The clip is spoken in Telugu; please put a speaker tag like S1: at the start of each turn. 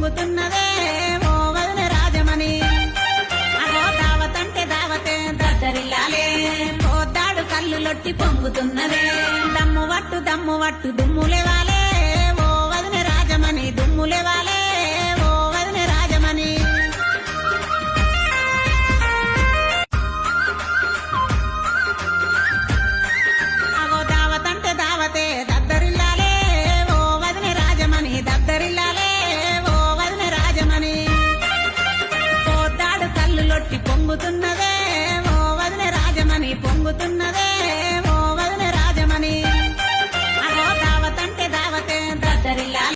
S1: పొంగుతున్నదే ఓ వదిన రాజమణి అగో దావతంటే దావతే దద్దరిల్లాలే పోద్దాడు కళ్ళు లొట్టి పొంగుతున్నదే దమ్ము వట్టు దుమ్ము లేవాలే